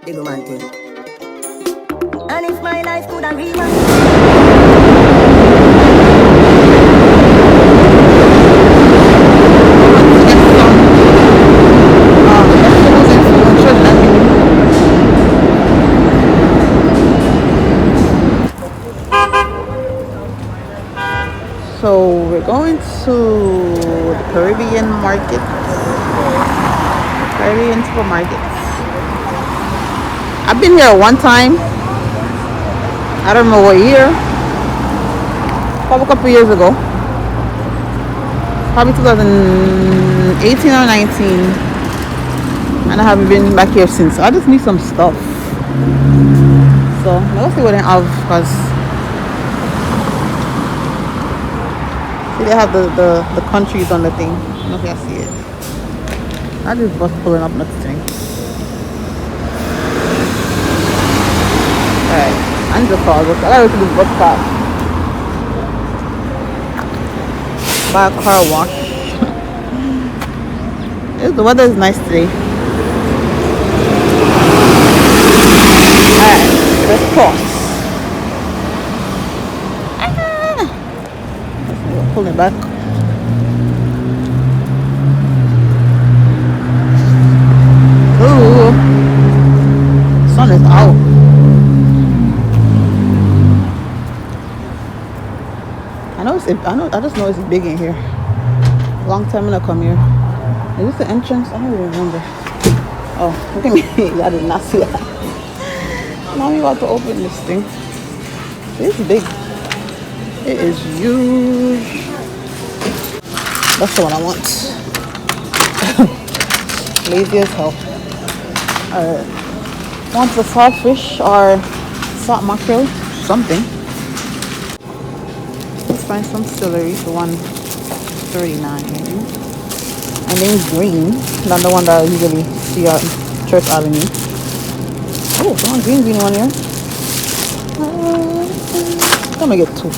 Big man thing. And if my life could have rewind. So we're going to the Caribbean market, Caribbean supermarkets. I've been here one time. I don't know what year. Probably a couple years ago. Probably 2018 or 19. And I haven't been back here since. I just need some stuff. So let's see what they have, because see, they have the countries on the thing. I don't know if you see it. I just bus pulling up next thing. Alright, I need to pause. I gotta go to this bus stop. Buy a car wash. The weather is nice today. Alright, let's pause. Pull it back. Ooh, sun is out. I just know it's big in here. Long time when I come here. Is this the entrance? I don't even remember. Oh, look at me. I did not see that. Now we about to open this thing. It's big. It is huge. That's the one I want. Lazy as hell. Want the saltfish or salt mackerel? Something. Let's find some celery for $1.39. And then green, not the one that I usually see on Church Avenue. Oh, some green one here. I'm gonna get two.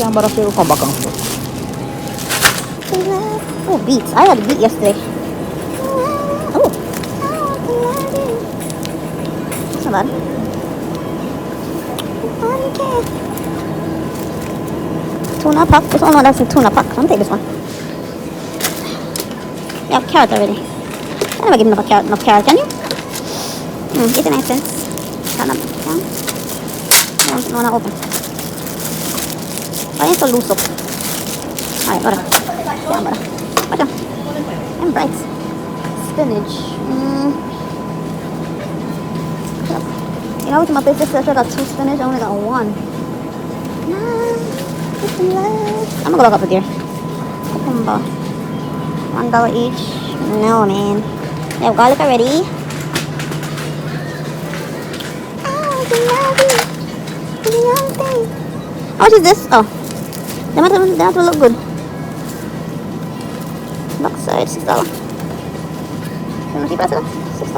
I'm about to come back and forth. Oh, beets. I had a beet yesterday. Oh. That's not bad. Tuna pack. This one, that's a tuna pack. I'm gonna take this one. You have carrot already. I never give enough carrot, can you? 89 cents. Can't no, not open. I need to loose up. Alright, brother. Yeah, brother. Watch out. I'm bright. Spinach. You know, with my place yesterday, I got 2 spinach. I only got 1. I'm gonna go back up here. Cucumber. $1 each. No, man. They have garlic already. How much is this? Oh, they have to look good. Backside, $6. How much price of that? $6.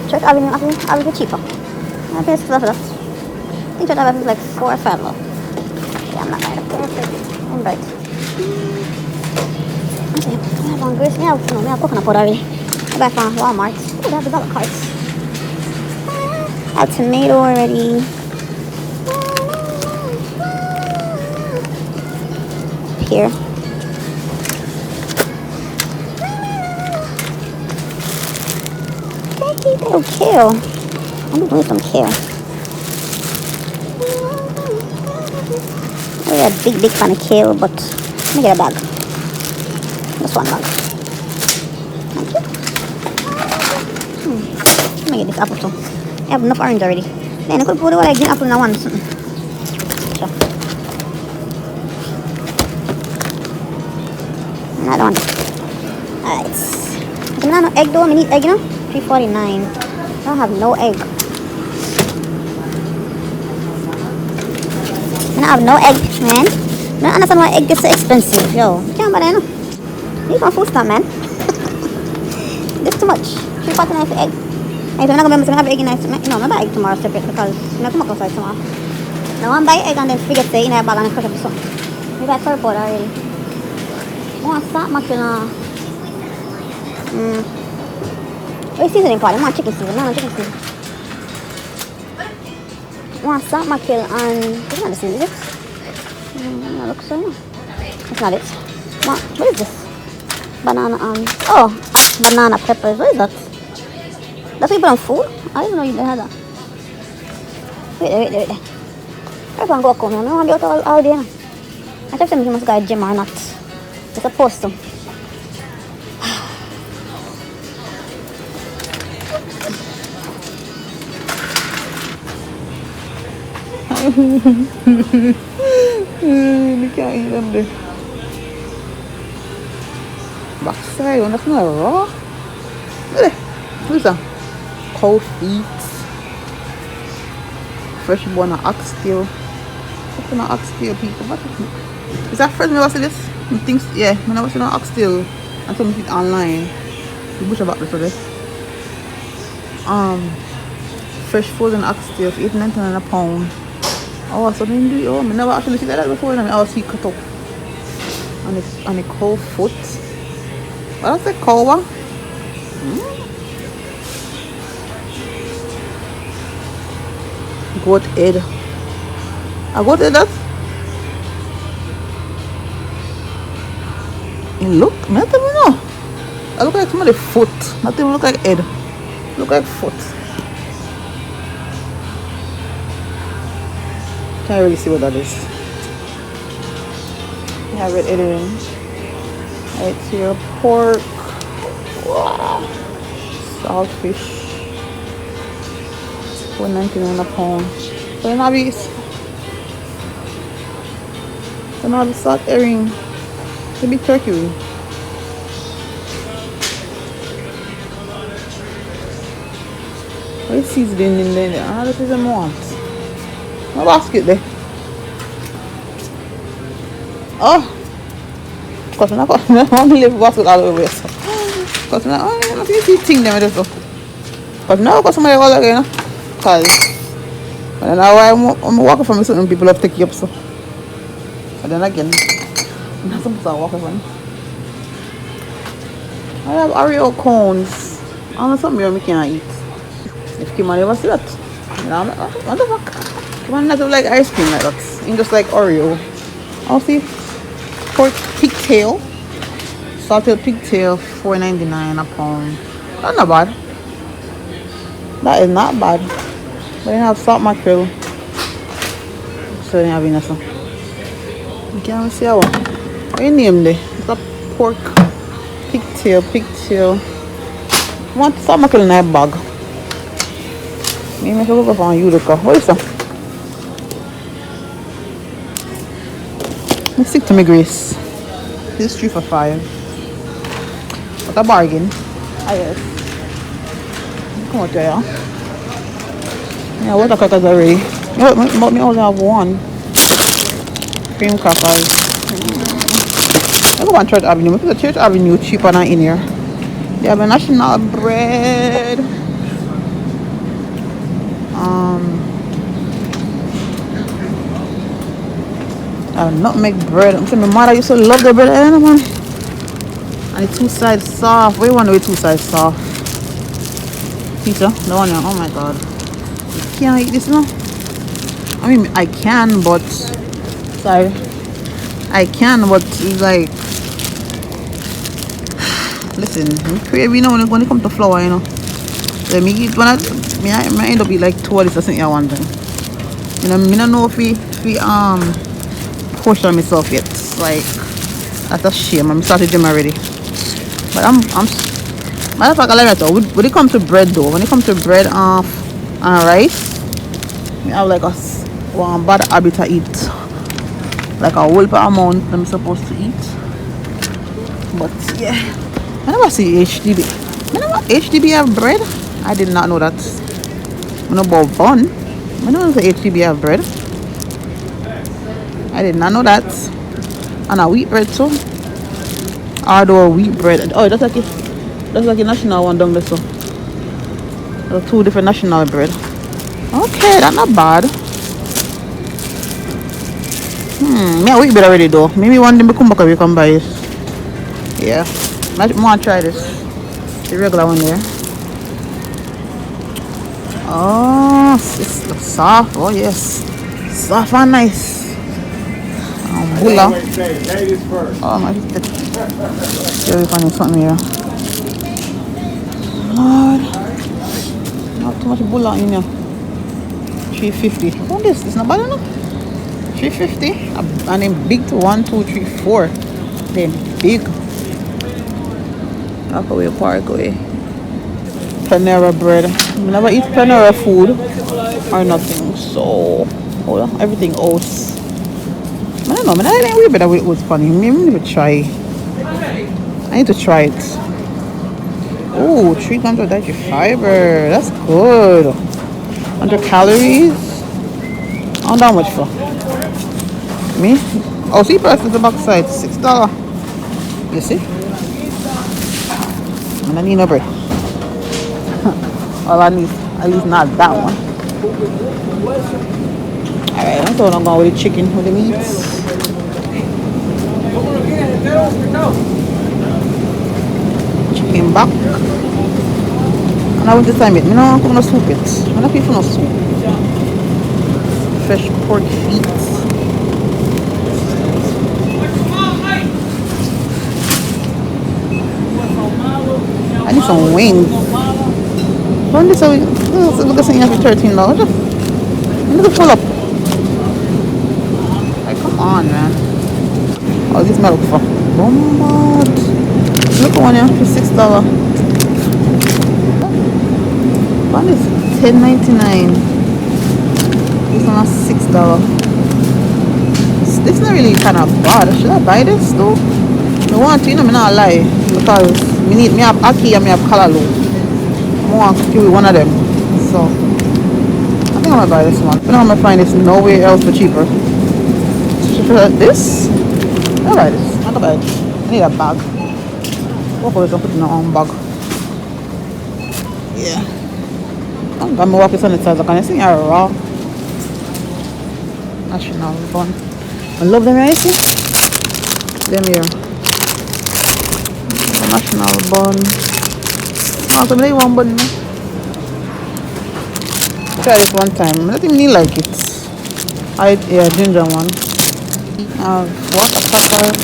Church Avenue cheaper. I pay $6 for that. I think Church Avenue is like $4 or $5. Yeah, I'm not buying it. I'm right. Okay, I have one grease. Yeah, no, I have coconut powder already. I buy from Walmart. Oh, they have the dollar cards. I have tomato already. Here. Oh, kale. I'm doing some kale. I got a big fan of kale, but let me get a bag. Just one bag. Thank you. Let me get this apple too. I have enough orange already. Then I could put all green apple in one. Sure. Another one. Alright. I don't have no egg though. I need egg, you know? $3.49. I don't have no egg. I don't have no egg, man. I don't understand why egg is so expensive. Yo, you can't buy that, no? You want food stamp, man. This too much. $3.49 for egg. I'm not going to have egg in nice. No, I'm going to buy egg tomorrow separate because I'm not going to come outside tomorrow. Now I'm buy egg and then forget to in a bag and crush up the sun. We got curry powder already. I want salt mackerel. What seasoning part? I want chicken season. No, chicken season. I want salt mackerel and... It's not the season, is it? No, looks so. That's not it. What is this? Banana and... Oh, banana peppers. What is that? That's what you put on food? I didn't know you had that. Wait. I can't go home. I don't want to be out all day. I checked if you must go to the gym or not. You're supposed to. You can't eat them there. Backside, that's not raw. Who's that? Cold feet. Fresh bone of oxtail. What's an oxtail, people? What is that? Fresh? Never see this? Things, yeah, I never seen an oxtail and some feet online. The butcher back for this. Fresh frozen oxtail for 8.99 a pound. Oh, so they do it. Oh, I never actually see that before. I always see cut up on the cold foot. What is the cold one? Goat head. I got that. It look, not even know. I look like somebody's foot. Not even look like head. Look like foot. Can't really see what that is. You have it in. It's here pork. Wow. Saltfish. $4.99 a pound. So then I'll be salt herring. It'll be turkey wing. What is seasoning in there? Ah, this is a want. My basket there. Oh! Because I'm not going to leave basket all over here. Because I'm not going to see things there with this stuff. Because now I've got somebody all again. Because and now I'm walking from certain people have to take you up so. And then again, I'm not supposed to walk from. I have Oreo cones. I don't know something we can't eat. If Kim never see that. You know, what the fuck? Kim not like ice cream like that. It's just like Oreo. I'll see pork pigtail. Salted pigtail, $4.99 a pound. That's not bad. That is not bad. But they have salt mackerel. So they have enough. You can't see how. What you name there? It's a pork pigtail. Want salt mackerel in that bag? Maybe I should go for Utica. What is that? Let's stick to my grace. This is 3 for $5. What a bargain. Ah, yes. Come out there, yeah. Yeah, water crackers already. But me only have one. Cream crackers. I go on Church Avenue. Because the Church Avenue cheaper than in here. They have a national bread. Nutmeg bread. I'm saying my mother used to love the bread, man. And the 2 sides soft. What do you want to be 2 sides soft? Pizza? The one here. Oh my god. You can't eat this now? I mean, I can, but... Sorry. I can, but it's like... Listen, I'm crazy, you know, when it comes to flour, you know. So me eat one of... I end up eat like 2 of this, I think, at one time. You know, I don't know if we portion myself yet. Like, that's a shame. I'm started gym already. But I'm matter of fact, I like that though. When it comes to bread though, when it comes to bread and rice, I have like one bad habit to eat. Like a whole amount I'm supposed to eat. But yeah. I never see HDB. I never HDB have bread. I did not know that. I know about bun. I know the HDB have bread. I did not know that. And a wheat bread too. Although wheat bread. Oh, that's like a national one down there so. There's 2 different national bread. Okay, that's not bad. Me a wheat bread already though. Maybe one day we come back and we can buy it. Yeah. I want to try this. The regular one there. Oh, it's soft. Oh yes, soft and nice. Bula. Oh my god. Very funny something here. Lord, not too much bula in here. 350. Oh, this is not bad enough. 350. And then big to 1, 2, 3, 4. Then big. Parkway, Parkway. Panera bread. I never eat Panera food or nothing. So, hold on. Everything else. I don't know. I didn't really better it was funny. Maybe I need to try. I need to try it. Oh, 3 grams of dietary fiber. That's good. 100 calories. I don't know how much for. Me? Oh, see, price is the back side. $6. You see? And I need no bread. Well, at least not that one. Alright, I'm going with the chicken with the meats. Chicken back. And I want to time it. I'm going to soup it. I'm not pay for no soup. Fresh pork feet. I need some wings. When this look at saying for $13. Look at full up. Like, come on, man. Oh, this milk for bombard. Look at one here for $6. One is $10.99. This one is $6. This is not really kind of bad. Should I buy this though? I want to, I'm not lie, because me have Aki and me have Kalalo. I want to do one of them. So I think I'm gonna buy this one. But I'm gonna find this nowhere else for cheaper. This? I'll buy this. I'm gonna buy it. I need a bag. What for this? I'll put it in my own bag. Yeah. I'm gonna walk this on the sides. Can I see a raw? National bun. I love them, right? See? Them here. National bun. Oh, so maybe one bun. Try this one time. I think me like it. Yeah, ginger one. Water crackers.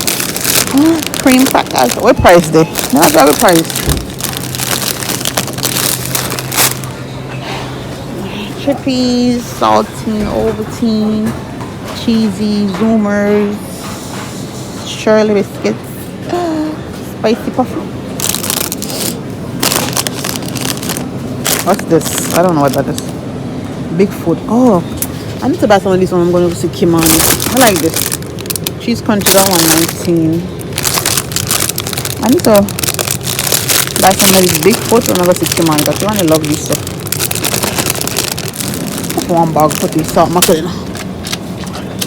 Cream crackers. What price they? No, I got a price. Chippies, saltine, Ovaltine, cheesy, Zoomers, Shirley biscuits. Spicy puffy. What's this? I don't know what that is. Bigfoot. Oh, I need to buy some of these when I'm going to see Kimani. I like this. Cheese crunch, that one 19. I need to buy some of these Bigfoot when I go see Kimani. Because I love this stuff. Put one bag, put the salt macaroni.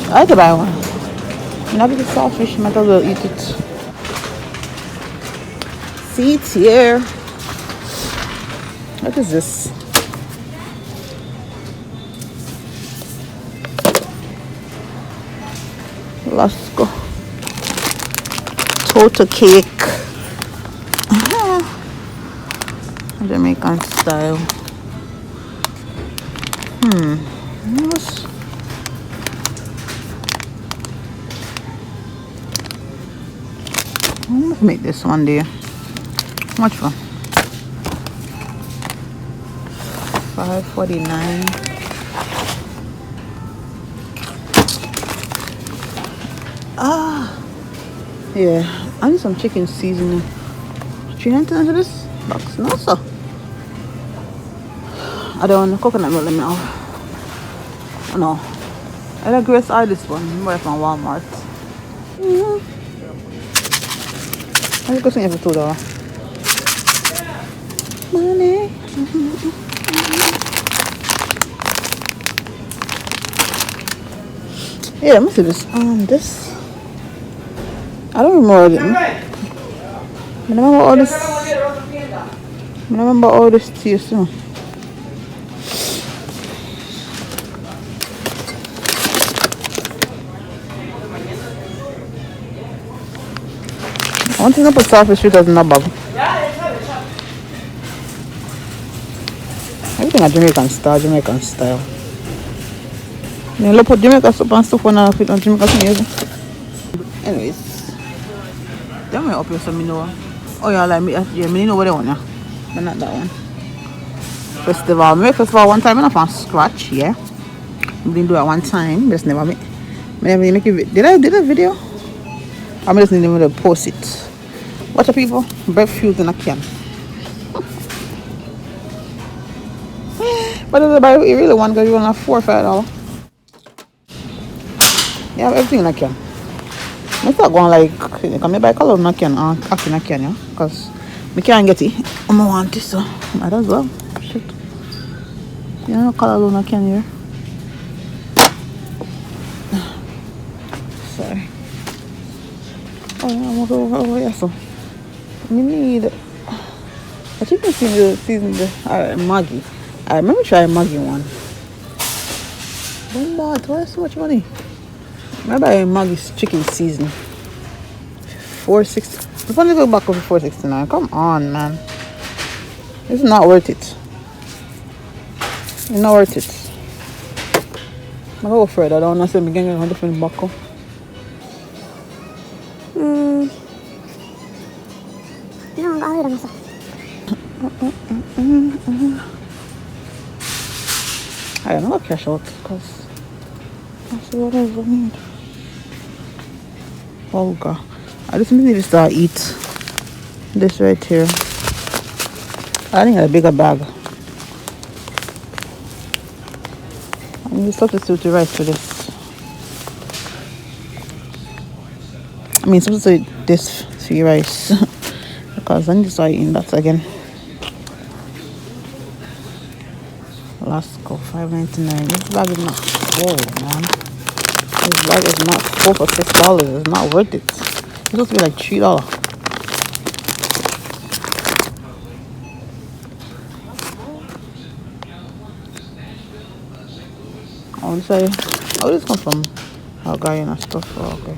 I like to buy one. When I get the saltfish, I might as well eat it. Seats here. What is this? Let's go. Total cake. Jamaican style. Yes. Let's make this one there. How much for? $5.49. Yeah, I need some chicken seasoning. $3.99 for this box? No, sir. I don't want coconut milk. Let me know. No, I like Reside this one. I'm buying from Walmart. I think it's for $2. Money. Yeah, let me see this. This. I don't remember it. I remember all this. I remember all this tea too. I want to put saltfish filters in that bag. Everything at Jamaican style, Jamaican style. You look put Jamaican soup and stuff on a fit on Jamaican thing. Anyways, then we up here so me know. Oh yeah, like me, yeah, me know what they want, yeah. But not that one. Festival. Me make festival one time enough on scratch, yeah. We didn't do it one time, just never make. Me never make it. Did I do the video? I just need to post it. Watch the people, bread fused in a can. But if you really want, because you want $4 or $5. You have everything in a can. I start going like, come buy color in a can, half in a can, yeah? Because I can't get it. I want this, so might as well. Shit. You know, color in a can here. Sorry. Oh, yeah, I'm over here, so. We need. I think we season the Maggie. I remember trying Maggie one. One baht, why so much money? Remember Maggie's chicken season. $4.60. The funny go back up to $4.69. Come on, man. It's not worth it. It's not worth it. I'm go further. I don't want to say I'm getting a different buckle. I don't know what cash out because that's what I need. Oh god. I just need to start eat this right here. I need a bigger bag. I need to substitute the rice for this. I mean substitute this for your rice. Because I need to start eating that again. Last go $5.99. This bag is not full, man. This bag is not full for $6. It's not worth it. It's supposed to be like $3. Oh, this comes from Hungarian and stuff. Oh, okay.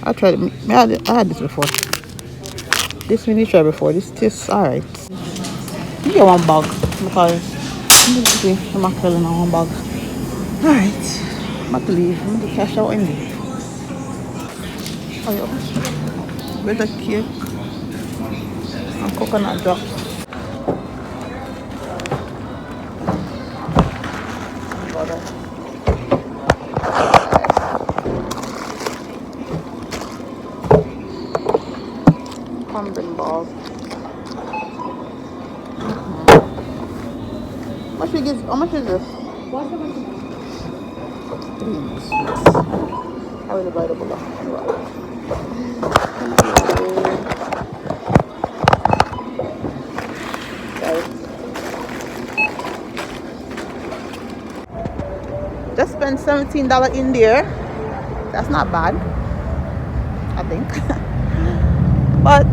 I tried it. I had this before. This we need to try before. This tastes alright. You get one bag because I'm just see the mackerel in one bag. Alright. I'm about to leave. I'm going to cash out and leave. Oh yeah. Better cake and coconut drops. Pumpkin balls. How much is this? I will buy the bullet. Just spent $17 in there. That's not bad, I think. But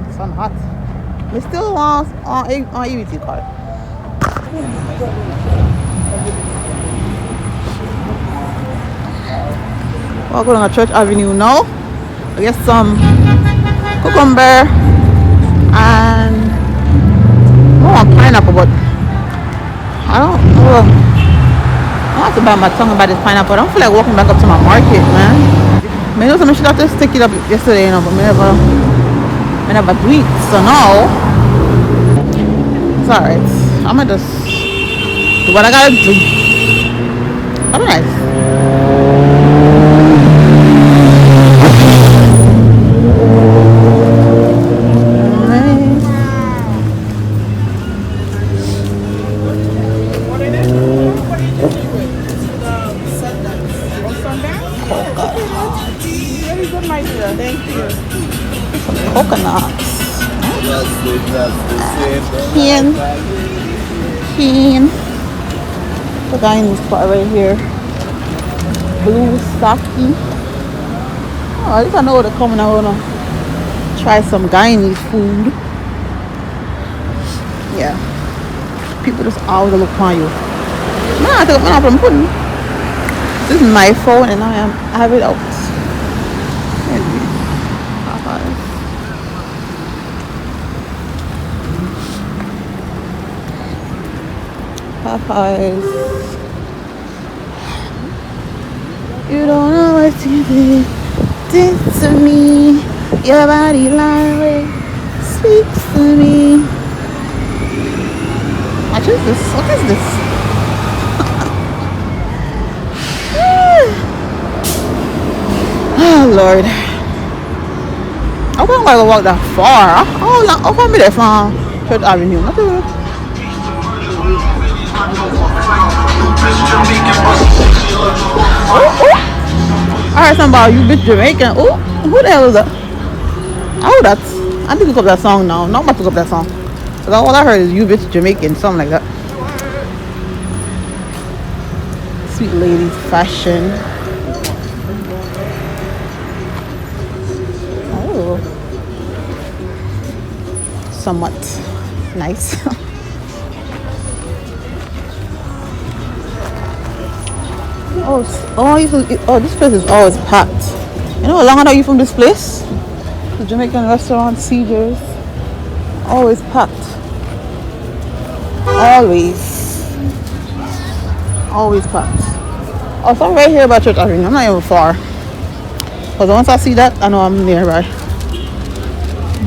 it's not hot. We still want on UT card. We're going to Church Avenue now. I get some cucumber and more pineapple, but I don't know. I have to buy my tongue about this pineapple. I don't feel like walking back up to my market, man. I know something should have to stick it up yesterday, you know, but I never do it. So now it's alright. I'm gonna just do what I gotta do. Alright. Coconuts. Keen. The guy in this spot right here. Blue sake. Oh, at least I know where they're coming. I wanna try some Guyanese food. Yeah. People just always look on you. I took my from pudding. This is my phone and I have it out. Soft eyes. You don't know what you did to me. Your body language speaks to me. What is this? What is this? Oh Lord. I wouldn't want to walk that far. How far me there from Church Avenue? Not too. I heard something about you bitch Jamaican. Oh, who the hell is that? Oh, that's. I need to look up that song now. No, I'm about to look up that song. Because all I heard is you bitch Jamaican, something like that. Sweet lady fashion. Oh. Somewhat nice. This place is always packed. You know how long are you from this place? The Jamaican restaurant, CJ's. Always packed. Always packed. Oh, so I'm right here by Church Avenue. I'm not even far. Because once I see that, I know I'm nearby.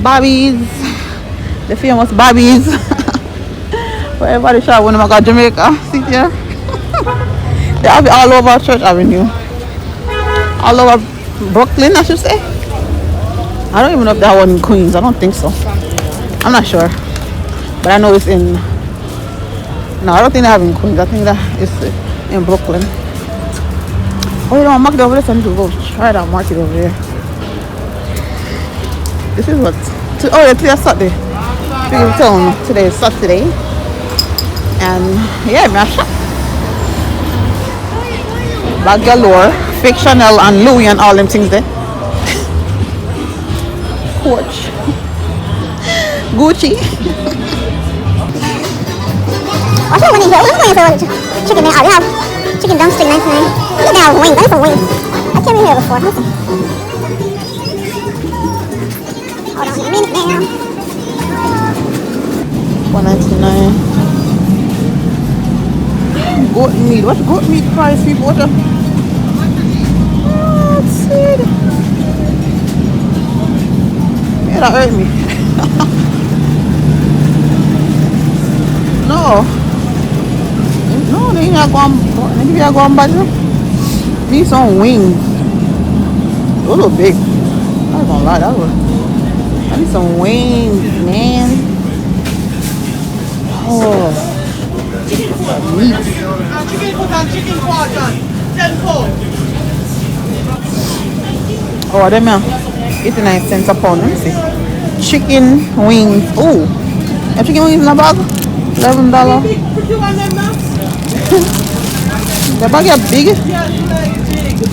Bobby's. The famous Bobby's. Where everybody shop when I got Jamaica. See here? They have it all over Church Avenue. All over Brooklyn, I should say. I don't even know if they have one in Queens. I don't think so. I'm not sure. But I know it's in... No, I don't think they have it in Queens. I think that it's in Brooklyn. Oh, you know, market over there. So I need to go try that market over here. This is what... Oh, today's Saturday. Today is Saturday. And yeah, man, shop. Bag galore, fake Chanel and Louis and all them things there. Coach. Gucci. What's that one in here? What's the chicken there? Oh, they have chicken drumstick 99. Look, they have wings. I need some wings. I came in here before. Hold on a minute now. $1.99. Goat meat. What's goat meat price, people? Let's see. Yeah, that hurt me. No, they ain't not going. Maybe I go on budget. Need some wings. Those look big. I'm not gonna lie, I need some wings, man. Oh. Meat. Chicken quarter, 10 pounds. Oh, them 89 cents a pound. Let me see. Chicken wings. Oh, chicken wings in a bag. $11. The bag is big.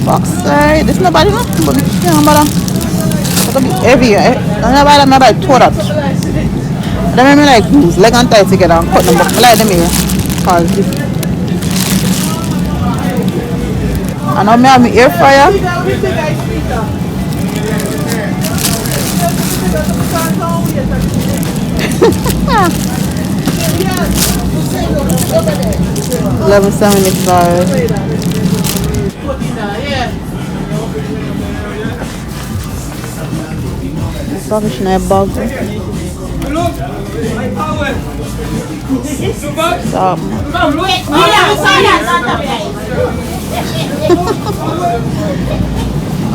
Box side. This is not bad enough, but it's not bad. It's gonna be heavy. I'm not bad. I'm not bad. Tore that. They make me like use leg and tie together and cut them. But I like them here. Cause and now I have my air fryer. $11.75. Sausage in a bag. Stop.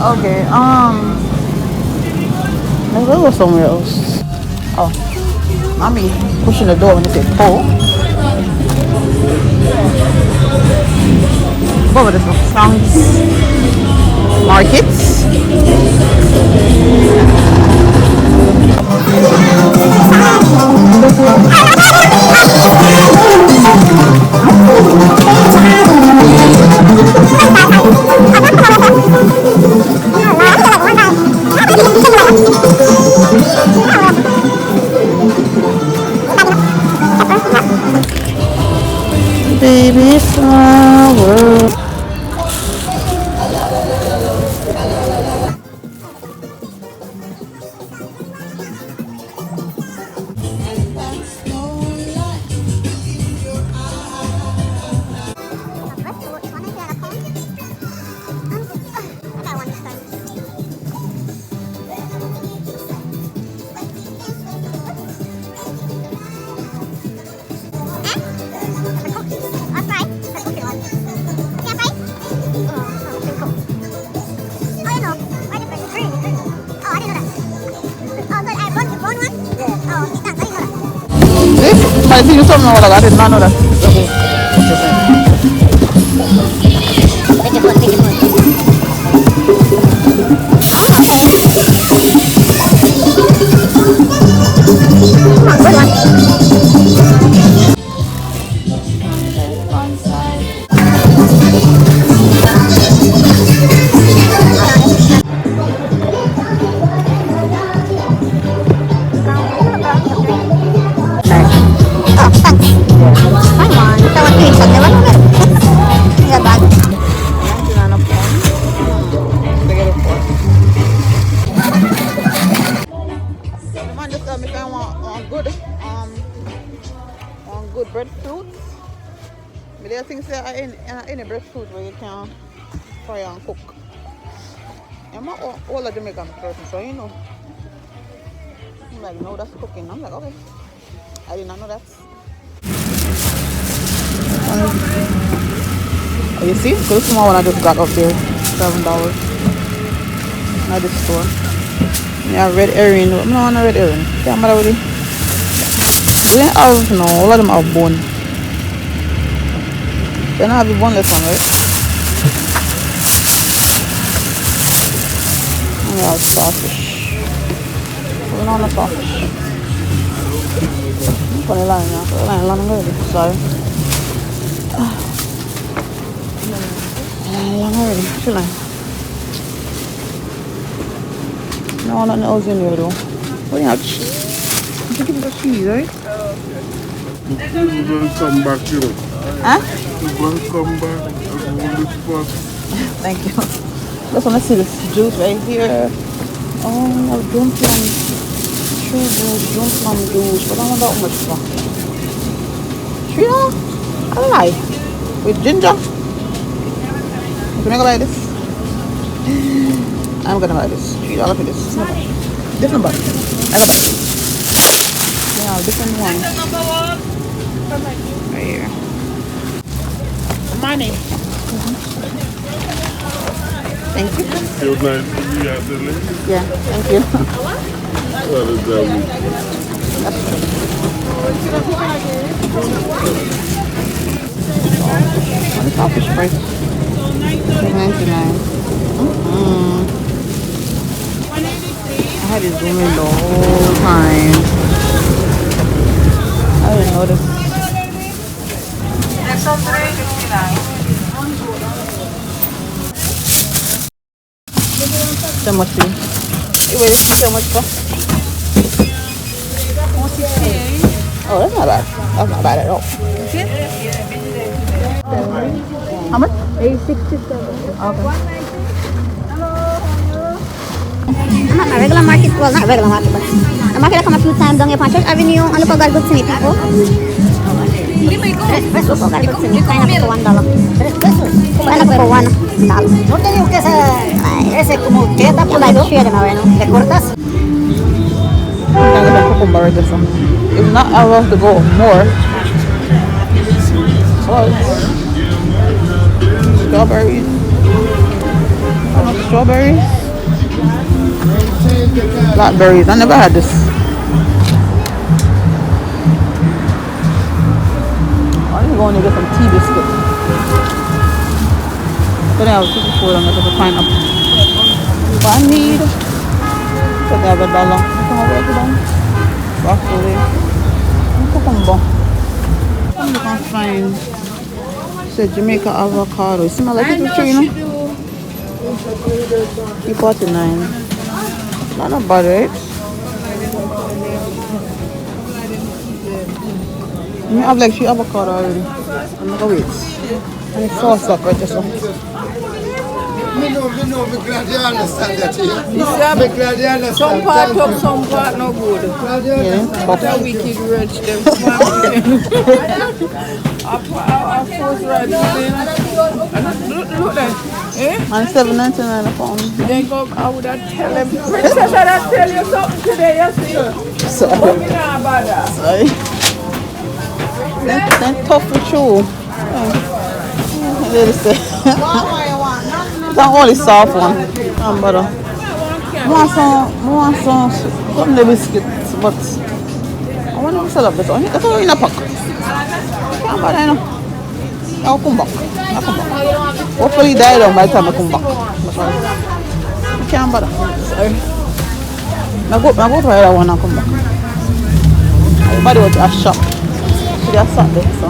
Okay, let's go somewhere else. Oh, mommy pushing the door when they say pull. Go over this one. Sounds markets. Baby flower. I see you told me all that. I did not know that. Take your foot, take your foot. Good one. Oh, thanks. Fine one. Ito ang twins. Pag naman ulit. Nga bag. 99 a pound. They get it for. The man just told me if I want good breadfruit. But there are things that are in any breadfruit where you can fry and cook. I'm not all a Jamaican person, so you know. I'm like, no, that's cooking. I'm like, okay. I did not know that. Oh, you see? So this small one I just got up there. $7. At this store. Yeah, red herring. No, not red herring. Can't matter with it. They have, no, all of them have bone. They don't have the boneless one, right? And they have starfish. We don't have starfish. I'm putting a line now. Put a line already. Sorry. Line already. Should line. No, nothing else in here though. What do you have? Cheese? I think it's got cheese, right? People will come back, you know. Huh? People will come back and hold this spot. Thank you. Just want to see this juice right here. Oh, dumpling. True juice, dumpling juice. But I don't know that much for. $3? I lie. With ginger. Can I go buy this? I'm gonna buy this. $3 for this. It's not bad. Different bag. I have a bag. Yeah, different ones. Right here. Money. Thank you. Feel nice to be at the lake. Yeah, thank you. What is that? What is our fish price? $2.99. I had it zooming the whole time. I didn't notice. So much for you. You waiting so much for? Oh, that's not bad. That's not bad at all. How much? 867. Okay. I'm at my regular market. Well, not regular market, but the market I come a few times down here on Church Avenue. Ano pa got good to me, people? Preso po got good to me. Pineapple for $1. Pineapple for $1. No te digo que ese como queda por Like ahí, share them away, no? le cortas. I'm gonna get some cucumber or something. If not, I'll have to go more. Strawberries. Strawberries. Blackberries. I never had this. I need to go and get some tea biscuits. Then I have $54 and get a pineapple. What I need. So they have $1. Broccoli. Cucumber. You can find. It's Jamaica avocado. It smells like it's a tree, you know? $3.49. Not bad, right? I have like 3 avocado already. I'm gonna wait. And it's sauce up right just so. Me know, we're glad you understand that here. We're glad you understand. Some part up, some part no good. Yeah, That wicked rich, them smart. Our force right look there. Eh? And $7.99 a pound. They go, I would have tell them, Princess, I tell you something today, you see? Sorry. But me not about that. Sorry. That's tough for sure. It's not only soft one. Butter. I want some biscuits, but I want to sell up this one. That's all in a pack. Can't buy that, you know. I'll come back. I'll come back. Hopefully die down by the time I come back. I can't bother. Sorry. I go to the other one and come back. Everybody went to a shop. So they are sat there, so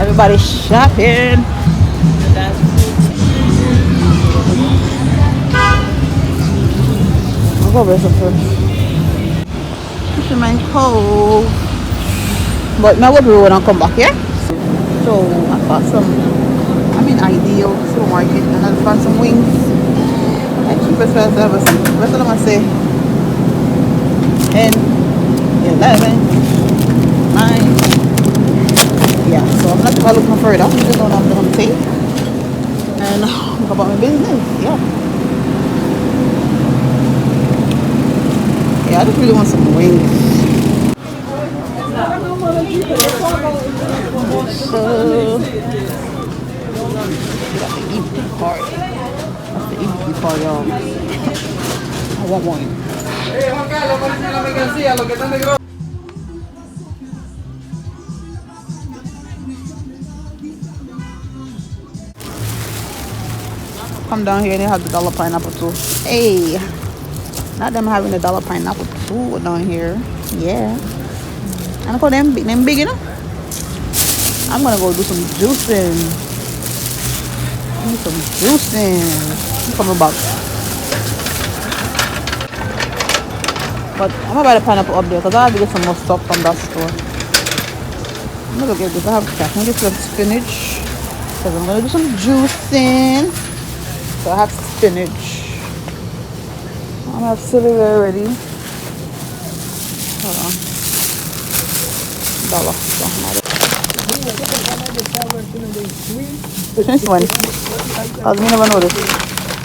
everybody shopping. I'll go buy some food. Fisherman Cove. But I go to when I come back, yeah? So I bought some, Ideal supermarket, and I found some wings. And cheapest price I ever seen. Rest of them I say 10, 11, 9. Yeah, so I'm not gonna look no further. I'm just going to the tape and look about my business. Yeah. Yeah, I just really want some wings. So, got the EBT card. That's the EBT card, y'all. I want one. Come down here and they have the dollar pineapple too. Hey, not them having the dollar pineapple too down here. Yeah. And look at them big, you know. I'm gonna go do some juicing. I need some juicing. I'm coming back. But I'm gonna buy the pineapple up there because I have to get some more stuff from that store. I'm gonna get this. I have cash. I'm gonna get some spinach because I'm gonna do some juicing. So I have spinach. I'm gonna have celery ready. Hold on. Dollar. Since when? Because me never know this.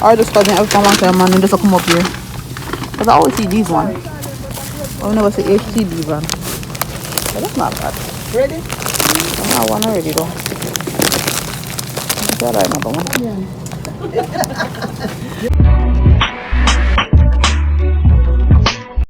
I just cousin every time I say man and just come up here. Because I always see these ones. I never see HTB one. But that's not bad. Ready? I have one already though. I got another one. Yeah.